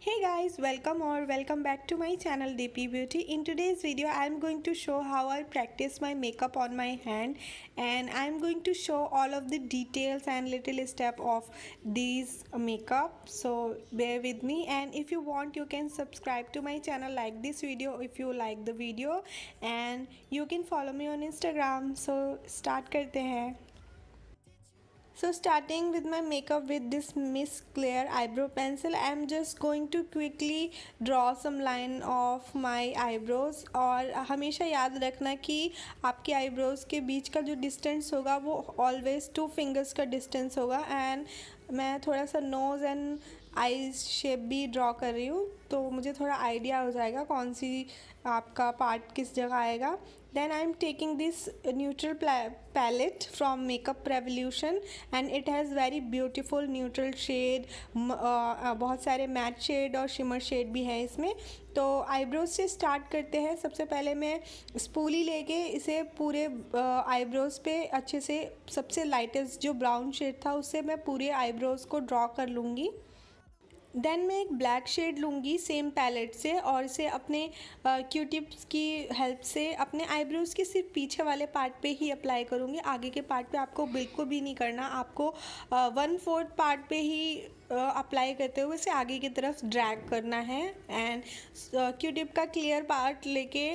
Hey guys, welcome or welcome back to my channel DP Beauty. In today's video, I'm going to show how I practice my makeup on my hand, and I'm going to show all of the details and little step of these makeup. So bear with me, and if you want, you can subscribe to my channel, like this video if you like the video, and you can follow me on Instagram. So start करते हैं. So starting with my makeup with this Miss Claire eyebrow pencil, I am just going to quickly draw some line of my eyebrows. और हमेशा याद रखना कि आपके eyebrows के बीच का जो distance होगा वो always 2 fingers का distance होगा. एंड मैं थोड़ा सा नोज़ एंड आईज शेप भी ड्रॉ कर रही हूँ, तो मुझे थोड़ा आइडिया हो जाएगा कौन सी आपका पार्ट किस जगह आएगा. Then I am taking this neutral palette from Makeup Revolution, and it has very beautiful neutral shade, बहुत सारे मैट शेड और शिमर शेड भी है इसमें. तो आईब्रोज से स्टार्ट करते हैं. सबसे पहले मैं स्पूली लेके इसे पूरे आईब्रोज पे अच्छे से, सबसे लाइटेस्ट जो ब्राउन शेड था उससे मैं पूरे आईब्रोज को ड्रॉ कर लूँगी. देन मैं एक ब्लैक शेड लूँगी सेम पैलेट से, और इसे अपने क्यू टिप्स की हेल्प से अपने आईब्रोज़ के सिर्फ पीछे वाले पार्ट पे ही अप्लाई करूँगी. आगे के पार्ट पे आपको बिल्कुल भी नहीं करना. आपको 1/4 पार्ट पे ही अप्लाई करते हुए इसे आगे की तरफ ड्रैग करना है. एंड क्यू टिप का क्लियर पार्ट लेके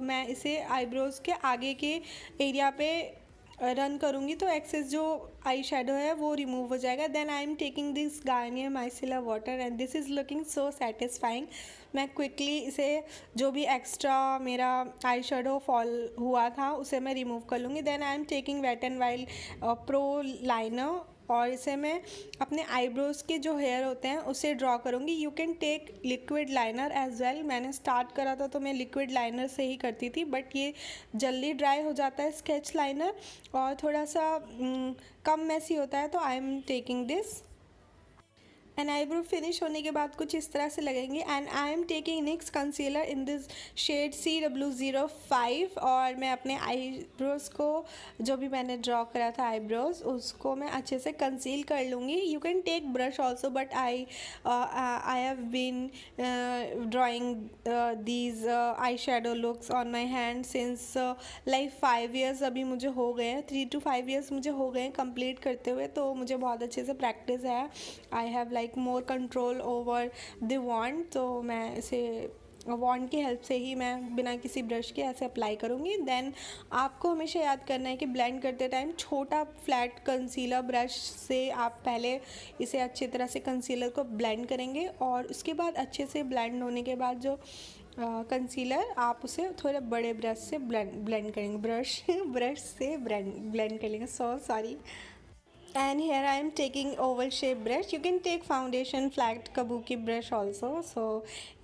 मैं इसे आईब्रोज़ के आगे के एरिया पे रन करूँगी, तो एक्सेस जो आई शेडो है वो रिमूव हो जाएगा. Then I am taking this Garnier micellar water, and this is looking so satisfying. मैं क्विकली इसे जो भी एक्स्ट्रा मेरा आई शेडो फॉल हुआ था उसे मैं रिमूव कर लूँगी. Then I am taking Wet and Wild pro liner, और इसे मैं अपने आईब्रोज़ के जो हेयर होते हैं उसे ड्रॉ करूँगी. You can take liquid liner as well. मैंने स्टार्ट करा था तो मैं लिक्विड लाइनर से ही करती थी, बट ये जल्दी ड्राई हो जाता है स्केच लाइनर और थोड़ा सा कम मैसी होता है, तो I am taking this. And eyebrow finish होने के बाद कुछ इस तरह से लगेंगे. And I am taking NYX concealer in this shade CW05, और मैं अपने आईब्रोज़ को जो भी मैंने ड्रॉ करा था आईब्रोज़ उसको मैं अच्छे से कंसील कर लूँगी. You can take brush also, but I have been drawing these eyeshadow looks on my hand since like 5 years अभी मुझे हो गए हैं. 3 to 5 years मुझे हो गए हैं कंप्लीट करते हुए, तो मुझे बहुत अच्छे से प्रैक्टिस है. I have like more control over the wand, तो मैं इसे वॉन्ड की हेल्प से ही मैं बिना किसी ब्रश के ऐसे अप्लाई करूँगी. देन आपको हमेशा याद करना है कि ब्लेंड करते टाइम छोटा फ्लैट कंसीलर ब्रश से आप पहले इसे अच्छी तरह से कंसीलर को ब्लेंड करेंगे, और उसके बाद अच्छे से ब्लेंड होने के बाद जो कंसीलर आप उसे थोड़े बड़े ब्रश से ब्लेंड करेंगे. ब्रश से ब्लेंड कर लेंगे. So sorry. And here I am taking oval shape brush. You can take foundation flat kabuki brush also. So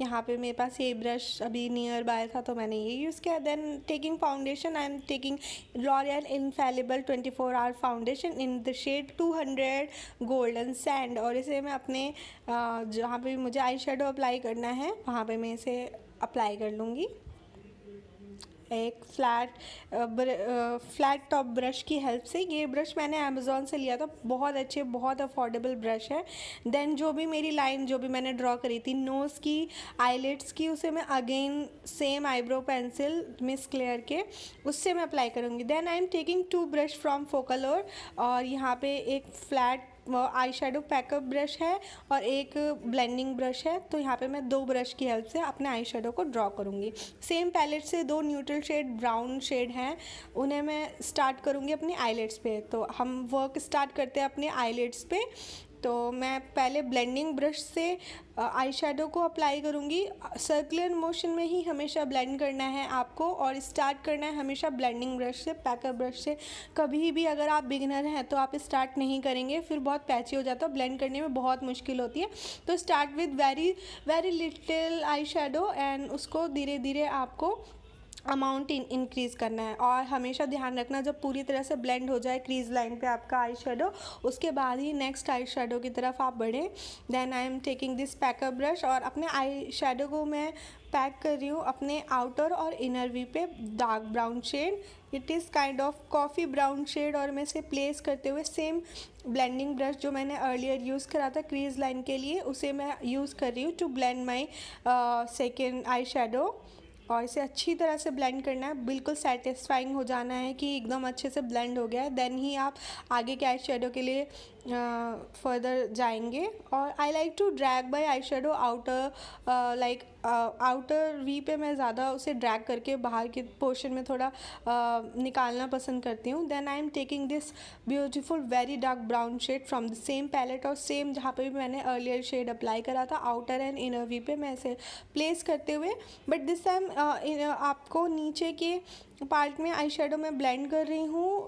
यहाँ पे मेरे पास ये brush अभी नियर बाय था तो मैंने ये यूज़ किया. Then taking foundation, I am taking L'Oreal Infallible 24 hour foundation in the shade 200 golden sand, और इसे मैं अपने जहाँ पे मुझे आई शेडो अप्लाई करना है वहाँ पे मैं इसे अप्लाई कर लूँगी एक फ्लैट टॉप ब्रश की हेल्प से. ये ब्रश मैंने अमेज़ॉन से लिया था, बहुत अच्छे बहुत अफोर्डेबल ब्रश है. देन जो भी मेरी लाइन जो भी मैंने ड्रॉ करी थी नोज़ की, आईलिड्स की, उसे मैं again same eyebrow pencil Miss Claire के उससे मैं अप्लाई करूँगी. Then I am taking 2 brush from Focallure, और यहाँ पे एक flat eyeshadow packer brush है और एक ब्लेंडिंग ब्रश है. तो यहाँ पे मैं 2 ब्रश की हेल्प से अपने आई शेडो को ड्रॉ करूँगी. सेम पैलेट से 2 न्यूट्रल शेड ब्राउन शेड हैं, उन्हें मैं स्टार्ट करूँगी अपनी आईलिड्स पे. तो हम वर्क स्टार्ट करते हैं अपने आईलिड्स पे. तो मैं पहले ब्लेंडिंग ब्रश से आई शेडो को अप्लाई करूँगी. सर्कुलर मोशन में ही हमेशा ब्लेंड करना है आपको, और स्टार्ट करना है हमेशा ब्लेंडिंग ब्रश से, पैकअप ब्रश से. कभी भी अगर आप बिगिनर हैं तो आप स्टार्ट नहीं करेंगे, फिर बहुत पैची हो जाता है, ब्लेंड करने में बहुत मुश्किल होती है. तो start with very very little eye shadow, and उसको धीरे धीरे आपको अमाउंट इंक्रीज़ करना है। और हमेशा ध्यान रखना जब पूरी तरह से ब्लेंड हो जाए क्रीज लाइन पे आपका आई शेडो, उसके बाद ही नेक्स्ट आई शेडो की तरफ आप बढ़ें। Then I am taking this packer brush और अपने आई शेडो को मैं पैक कर रही हूँ अपने आउटर और इनर वी पे dark brown shade. It is kind of coffee brown shade और मैं इसे प्लेस करते हुए सेम ब्लेंडिंग ब्रश जो मैंने अर्लियर यूज़ करा था क्रीज लाइन के लिए, उसे मैं यूज़ कर रही हूँ to blend my second eye shadow. और इसे अच्छी तरह से ब्लेंड करना है, बिल्कुल सेटिस्फाइंग हो जाना है कि एकदम अच्छे से ब्लेंड हो गया है। देन ही आप आगे के आई शेडो के लिए फर्दर जाएंगे। और I like to drag by eye shadow outer, like outer V पे मैं ज़्यादा उसे ड्रैग करके बाहर के पोर्शन में थोड़ा निकालना पसंद करती हूँ। Then I am taking this beautiful very dark brown shade from the same palette और सेम जहाँ पे भी मैंने अर्लियर शेड अप्लाई करा था आउटर एंड इनर वी पे मैं इसे प्लेस करते हुए, बट दिस टाइम आपको नीचे के पार्ट में आई शेडो में ब्लेंड कर रही हूँ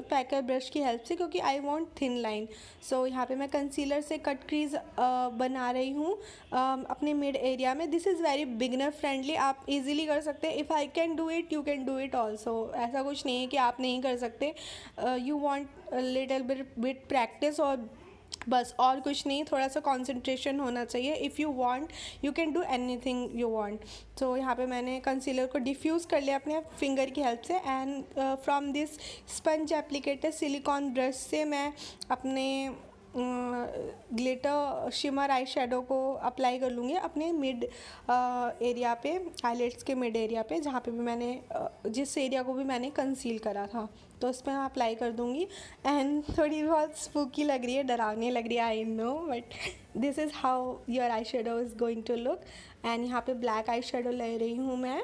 पैकर ब्रश की हेल्प से, क्योंकि आई वांट थिन लाइन। सो यहाँ पे मैं कंसीलर से कट क्रीज बना रही हूँ अपने मिड एरिया में। This is very beginner friendly, आप इजीली कर सकते हैं। If I can do it you can do it also. ऐसा कुछ नहीं है कि आप नहीं कर सकते। You want little bit practice और बस, और कुछ नहीं, थोड़ा सा कंसंट्रेशन होना चाहिए। If you want you can do anything you want. तो यहाँ पे मैंने कंसीलर को डिफ्यूज़ कर लिया अपने फिंगर की हेल्प से and from this sponge applicator silicon brush से मैं अपने ग्लिटर शिमर आई शेडो को अप्लाई कर लूँगी अपने मिड एरिया पे, आईलेट्स के मिड एरिया पे, जहाँ पे भी मैंने जिस एरिया को भी मैंने कंसील करा था, तो उस पर मैं अप्लाई कर दूँगी। एंड थोड़ी बहुत स्पूकी लग रही है, डरावनी लग रही है, I know, but this is how your eye shadow is going to look. And यहाँ पे ब्लैक आई शेडो ले रही हूँ मैं।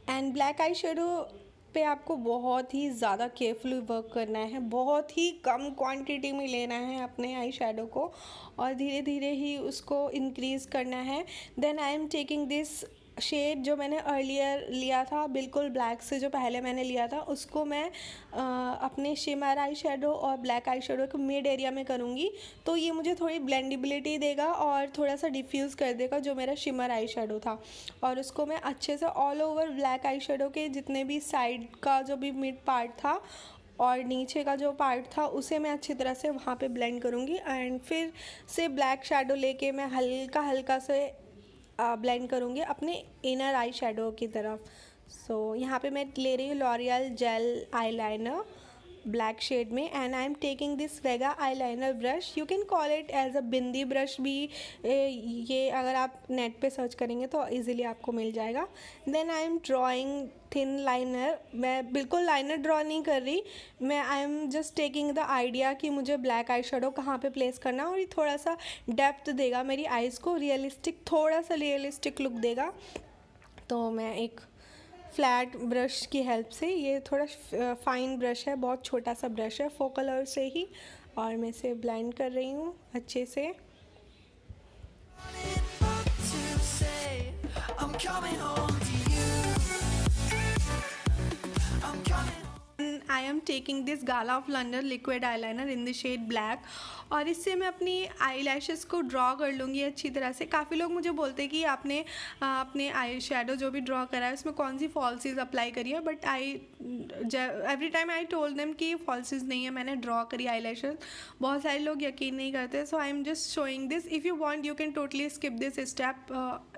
एंड ब्लैक आई शेडो पे आपको बहुत ही ज़्यादा केयरफुली वर्क करना है, बहुत ही कम क्वांटिटी में लेना है अपने आई शेडो को और धीरे धीरे ही उसको इंक्रीज़ करना है। Then I am taking this shade जो मैंने अर्लियर लिया था बिल्कुल ब्लैक से, जो पहले मैंने लिया था, उसको मैं अपने शिमर आई शेडो और ब्लैक आई शेडो के मिड एरिया में करूँगी। तो ये मुझे थोड़ी ब्लेंडेबिलिटी देगा और थोड़ा सा डिफ्यूज़ कर देगा जो मेरा शिमर आई शेडो था। और उसको मैं अच्छे से all over black eye shadow के जितने भी साइड का जो भी मिड पार्ट था और नीचे का जो पार्ट था उसे मैं अच्छी तरह से वहाँ पे ब्लेंड करूँगी। एंड फिर से ब्लैक शेडो लेके मैं हल्का हल्का से ब्लेंड करूँगी अपने इनर आई शेडो की तरफ। सो यहाँ पे मैं ले रही हूँ L'Oreal gel eyeliner black shade में and I am taking this Vega eyeliner brush. You can call it as a bindi brush भी, ये अगर आप नेट पे सर्च करेंगे तो इजीली आपको मिल जाएगा। Then I am drawing thin liner. मैं बिल्कुल लाइनर ड्रॉ नहीं कर रही, मैं I am just taking the idea कि मुझे ब्लैक आई शेडो कहाँ पे प्लेस करना है और ये थोड़ा सा डेप्थ देगा मेरी आइज़ को, रियलिस्टिक, थोड़ा सा रियलिस्टिक लुक देगा। तो मैं एक फ्लैट ब्रश की हेल्प से, ये थोड़ा फाइन ब्रश है, बहुत छोटा सा ब्रश है, फोकल कलर से ही, और मैं इसे ब्लेंड कर रही हूँ अच्छे से। I am taking this Gala of London liquid eyeliner in the shade black और इससे मैं अपनी आई लैशेज़ को ड्रॉ कर लूँगी अच्छी तरह से। काफ़ी लोग मुझे बोलते हैं कि आपने अपने आई शेडो जो भी ड्रॉ करा है उसमें कौन सी फॉल्सीज अप्लाई करी है, but every time I told them कि फॉल्सीज नहीं है, मैंने ड्रॉ करी आई लैशेज़। बहुत सारे लोग यकीन नहीं करते, so I am just showing this. If you want you can totally skip this step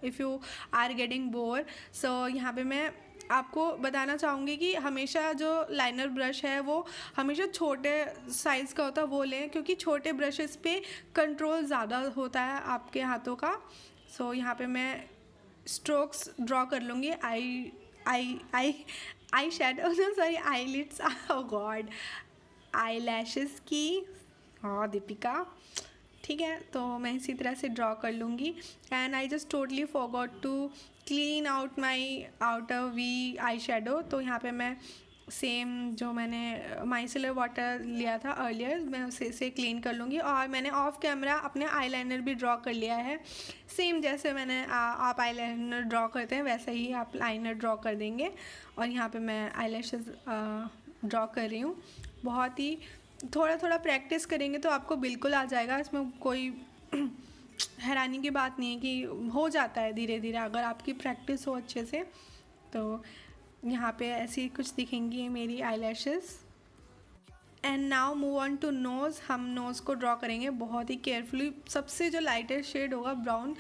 if you are getting bore. So यहाँ पे मैं आपको बताना चाहूँगी कि हमेशा जो लाइनर ब्रश है वो हमेशा छोटे साइज़ का होता है, वो लें, क्योंकि छोटे ब्रशेस पे कंट्रोल ज़्यादा होता है आपके हाथों का। सो यहाँ पे मैं स्ट्रोक्स ड्रॉ कर लूँगी eye shadow, sorry eye lids, oh God, eye lashes की। हाँ दीपिका, ठीक है, तो मैं इसी तरह से ड्रॉ कर लूँगी। And I just totally forgot to clean out my outer V eye shadow. तो यहाँ पे मैं सेम जो मैंने माइसेलर वाटर लिया था अर्लियर, मैं उसे क्लीन कर लूँगी। और मैंने ऑफ कैमरा अपने आईलाइनर भी ड्रॉ कर लिया है, सेम जैसे मैंने आप आईलाइनर ड्रॉ करते हैं वैसे ही आप लाइनर ड्रॉ कर देंगे। और यहाँ पे मैं आईलैशेस ड्रॉ कर रही हूँ। बहुत ही थोड़ा थोड़ा प्रैक्टिस करेंगे तो आपको बिल्कुल आ जाएगा, इसमें कोई हैरानी की बात नहीं है कि हो जाता है धीरे धीरे अगर आपकी प्रैक्टिस हो अच्छे से तो यहाँ पे ऐसी कुछ दिखेंगी मेरी eyelashes. And now move on to nose. हम नोज़ को ड्रॉ करेंगे बहुत ही केयरफुली। सबसे जो लाइटर शेड होगा ब्राउन,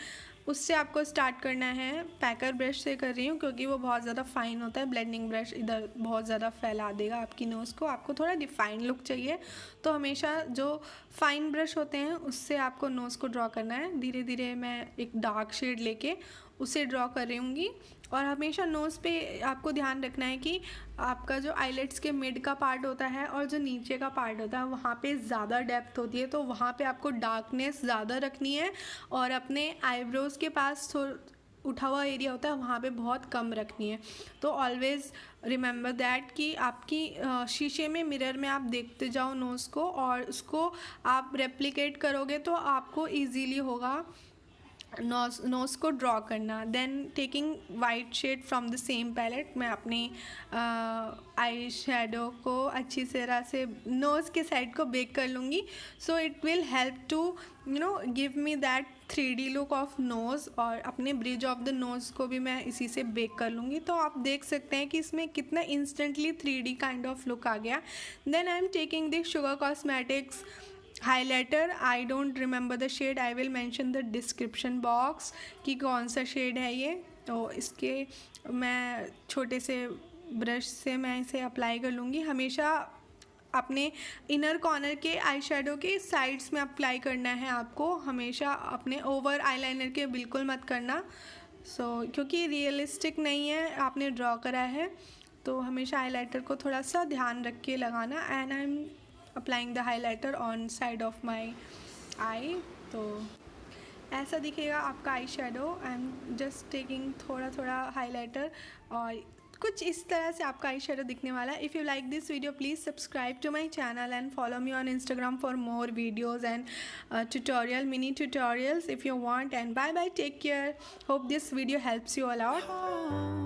उससे आपको स्टार्ट करना है। पैकर ब्रश से कर रही हूँ क्योंकि वो बहुत ज़्यादा फाइन होता है। ब्लेंडिंग ब्रश इधर बहुत ज़्यादा फैला देगा आपकी नोज़ को। आपको थोड़ा डिफाइन लुक चाहिए तो हमेशा जो फाइन ब्रश होते हैं उससे आपको नोज़ को ड्रॉ करना है। धीरे धीरे मैं एक डार्क शेड लेके उसे ड्रॉ कर रही हूँगी। और हमेशा नोज़ पे आपको ध्यान रखना है कि आपका जो आईलेट्स के मिड का पार्ट होता है और जो नीचे का पार्ट होता है वहाँ पे ज़्यादा डेप्थ होती है, तो वहाँ पे आपको डार्कनेस ज़्यादा रखनी है। और अपने आईब्रोज़ के पास उठा हुआ एरिया होता है वहाँ पे बहुत कम रखनी है। तो ऑलवेज़ रिमेंबर दैट कि आपकी शीशे में मिरर में आप देखते जाओ नोज़ को और उसको आप रेप्लिकेट करोगे तो आपको ईजीली होगा नोज़ को ड्रॉ करना। Then taking white shade from the same palette, मैं अपनी आई शेडो को अच्छी तरह से नोज़ के साइड को बेक कर लूँगी। So it will help to give me that 3D look of nose. और अपने ब्रिज ऑफ द नोज़ को भी मैं इसी से बेक कर लूँगी। तो आप देख सकते हैं कि इसमें कितना instantly 3D kind of look आ गया। Then I am taking the Sugar Cosmetics highlighter. I don't remember the shade, I will mention the description box कि कौन सा शेड है ये। तो इसके मैं छोटे से ब्रश से मैं इसे अप्लाई कर लूँगी। हमेशा अपने इनर कॉर्नर के आई शेडो के साइड्स में अप्लाई करना है आपको, हमेशा अपने ओवर आईलाइनर के बिल्कुल मत करना। क्योंकि रियलिस्टिक नहीं है, आपने ड्रॉ करा है तो हमेशा हाइलाइटर को थोड़ा सा ध्यान रख के लगाना। And I am applying the highlighter on side of my eye. तो ऐसा दिखेगा आपका eye shadow. I am just taking थोड़ा थोड़ा हाइलाइटर और कुछ इस तरह से आपका आई शेडो दिखने वाला है। If you like this video please subscribe to my channel and follow me on Instagram for more videos and mini tutorials if you want। and bye bye, take care, hope this video helps you a lot।